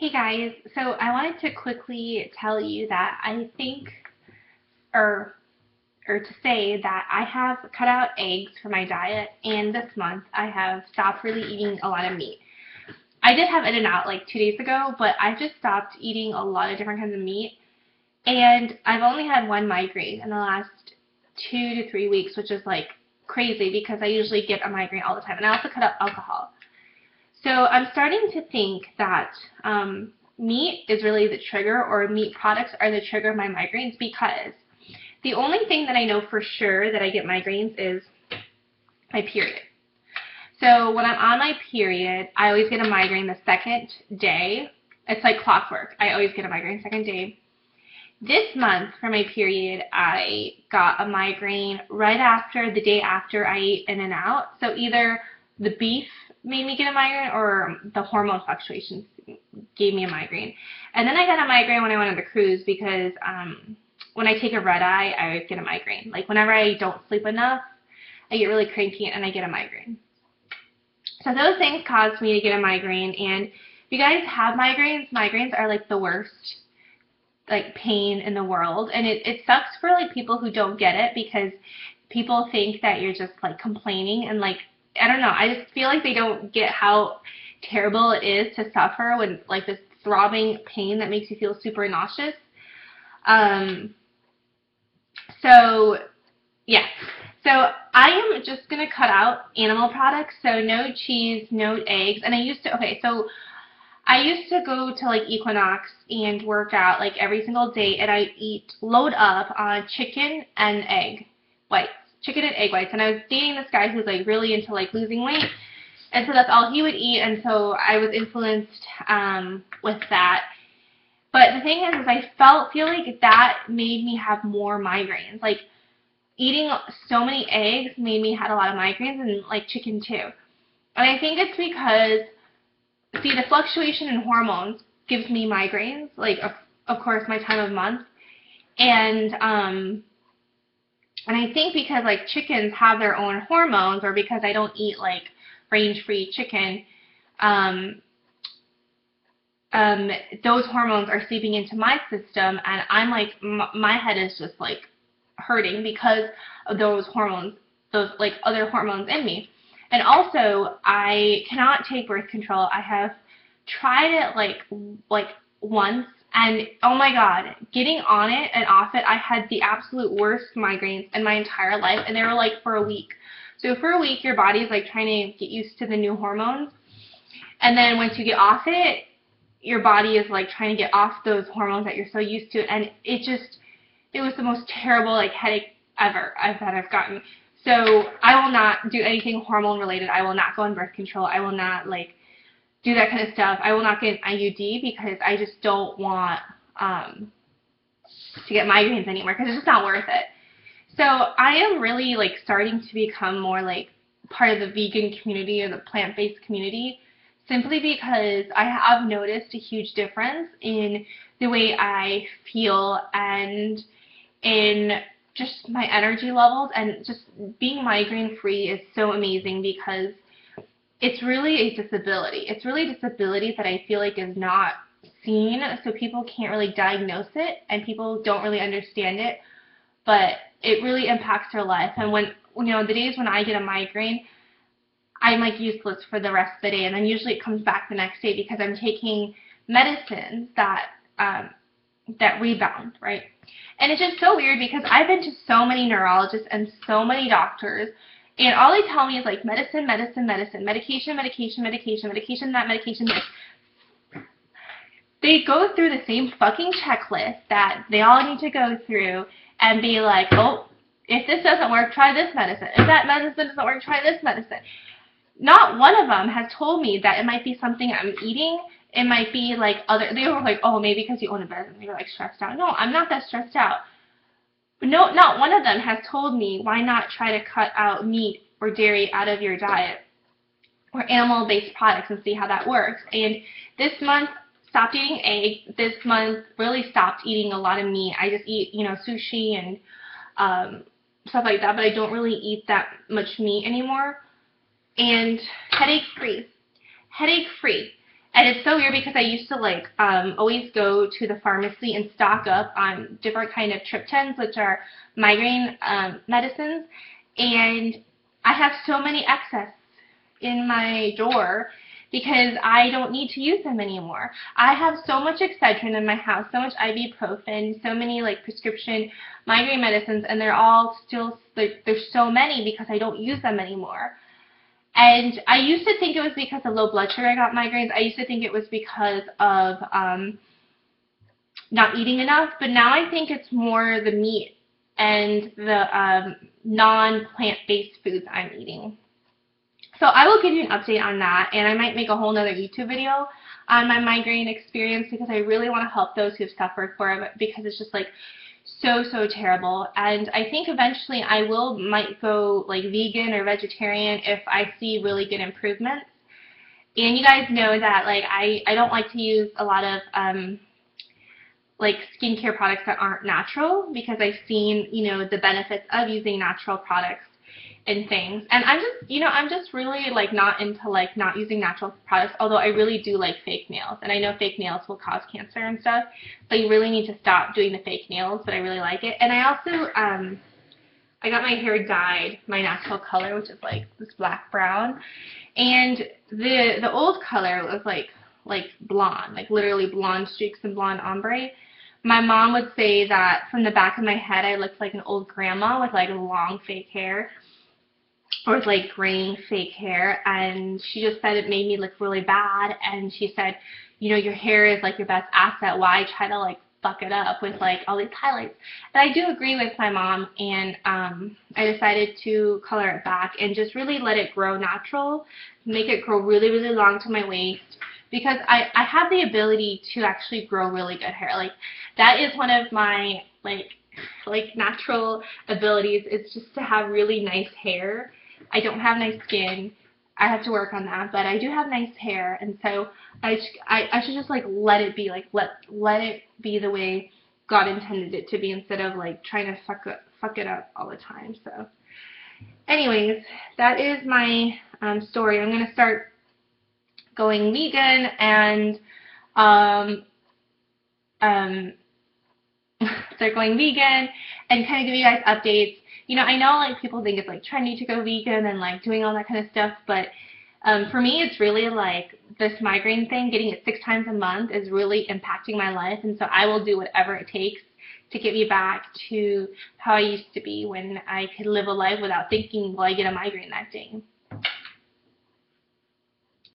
Hey guys, so I wanted to quickly tell you that I think, or to say that I have cut out eggs for my diet, and this month I have stopped really eating a lot of meat. I did have In-N-Out like 2 days ago, but I've just stopped eating a lot of different kinds of meat, and I've only had one migraine in the last 2 to 3 weeks, which is like crazy because I usually get a migraine all the time, and I also cut out alcohol. So I'm starting to think that meat is really the trigger, or meat products are the trigger of my migraines, because the only thing that I know for sure that I get migraines is my period. So when I'm on my period, I always get a migraine the second day. It's like clockwork. I always get a migraine second day. This month for my period, I got a migraine right after, the day after I ate In-N-Out. So either the beef made me get a migraine or the hormone fluctuations gave me a migraine. And then I got a migraine when I went on the cruise because when I take a red eye, I always get a migraine. Like whenever I don't sleep enough, I get really cranky and I get a migraine. So those things caused me to get a migraine. And if you guys have migraines, migraines are like the worst like pain in the world, and it sucks for like people who don't get it, because people think that you're just like complaining, and like I don't know, I just feel like they don't get how terrible it is to suffer when like this throbbing pain that makes you feel super nauseous. So yeah, so I am just gonna cut out animal products, so no cheese, no eggs. And I used to go to like Equinox and work out like every single day, and I load up on chicken and egg whites. Chicken and egg whites. And I was dating this guy who's like really into like losing weight, and so that's all he would eat, and so I was influenced with that. But the thing is I feel like that made me have more migraines. Like eating so many eggs made me had a lot of migraines, and like chicken too. And I think it's because, see, the fluctuation in hormones gives me migraines, like, of course, my time of month. And I think because, like, chickens have their own hormones, or because I don't eat, like, range-free chicken, those hormones are seeping into my system, and I'm, like, my head is just, like, hurting because of those hormones, those, like, other hormones in me. And also, I cannot take birth control. I have tried it like once, and oh my god, getting on it and off it, I had the absolute worst migraines in my entire life, and they were like for a week. So for a week, your body's like trying to get used to the new hormones, and then once you get off it, your body is like trying to get off those hormones that you're so used to, and it was the most terrible like headache ever that I've gotten. So I will not do anything hormone related. I will not go on birth control. I will not like do that kind of stuff. I will not get an IUD because I just don't want to get migraines anymore, because it's just not worth it. So I am really like starting to become more like part of the vegan community or the plant-based community, simply because I have noticed a huge difference in the way I feel and in just my energy levels, and just being migraine free is so amazing because it's really a disability. It's really a disability that I feel like is not seen, so people can't really diagnose it, and people don't really understand it, but it really impacts their life. And when, the days when I get a migraine, I'm like useless for the rest of the day, and then usually it comes back the next day because I'm taking medicines that rebound, right? And it's just so weird because I've been to so many neurologists and so many doctors, and all they tell me is like medicine, medicine, medicine, medication, medication, medication, medication, that medication, this. They go through the same fucking checklist that they all need to go through and be like, oh, if this doesn't work, try this medicine. If that medicine doesn't work, try this medicine. Not one of them has told me that it might be something I'm eating. It might be like they were like, oh, maybe because you own a business, you're like stressed out. No, I'm not that stressed out. But no, not one of them has told me why not try to cut out meat or dairy out of your diet, or animal-based products, and see how that works. And this month, stopped eating eggs. This month, really stopped eating a lot of meat. I just eat, sushi and stuff like that, but I don't really eat that much meat anymore. And headache-free. Headache-free. And it's so weird because I used to like always go to the pharmacy and stock up on different kind of triptans, which are migraine medicines, and I have so many excess in my drawer because I don't need to use them anymore. I have so much Excedrin in my house, so much ibuprofen, so many like prescription migraine medicines, and they're all still, like, there's so many because I don't use them anymore. And I used to think it was because of low blood sugar I got migraines. I used to think it was because of not eating enough, but now I think it's more the meat and the non-plant-based foods I'm eating. So I will give you an update on that, and I might make a whole nother YouTube video on my migraine experience because I really want to help those who've suffered for it because it's just like so terrible. And I think eventually I might go like vegan or vegetarian if I see really good improvements. And you guys know that like I don't like to use a lot of like skincare products that aren't natural because I've seen, you know, the benefits of using natural products and things. And I'm just really like not into like not using natural products, although I really do like fake nails. And I know fake nails will cause cancer and stuff, but you really need to stop doing the fake nails, but I really like it. And I also I got my hair dyed my natural color, which is like this black brown. And the old color was like blonde, like literally blonde streaks and blonde ombre. My mom would say that from the back of my head I looked like an old grandma with like long fake hair, or with like graying fake hair, and she just said it made me look really bad. And she said, you know, your hair is like your best asset. Why try to like fuck it up with like all these highlights? And I do agree with my mom, and I decided to color it back and just really let it grow natural, make it grow really long to my waist, because I have the ability to actually grow really good hair. Like that is one of my like natural abilities, is just to have really nice hair. I don't have nice skin. I have to work on that, but I do have nice hair, and so I should just like let it be, like let it be the way God intended it to be, instead of like trying to fuck it up all the time. So anyways, that is my story. I'm gonna start going vegan and start going vegan and kind of give you guys updates. You know, I know like people think it's like trendy to go vegan and like doing all that kind of stuff, but for me it's really like this migraine thing, getting it 6 times a month is really impacting my life, and so I will do whatever it takes to get me back to how I used to be when I could live a life without thinking, will I get a migraine that day.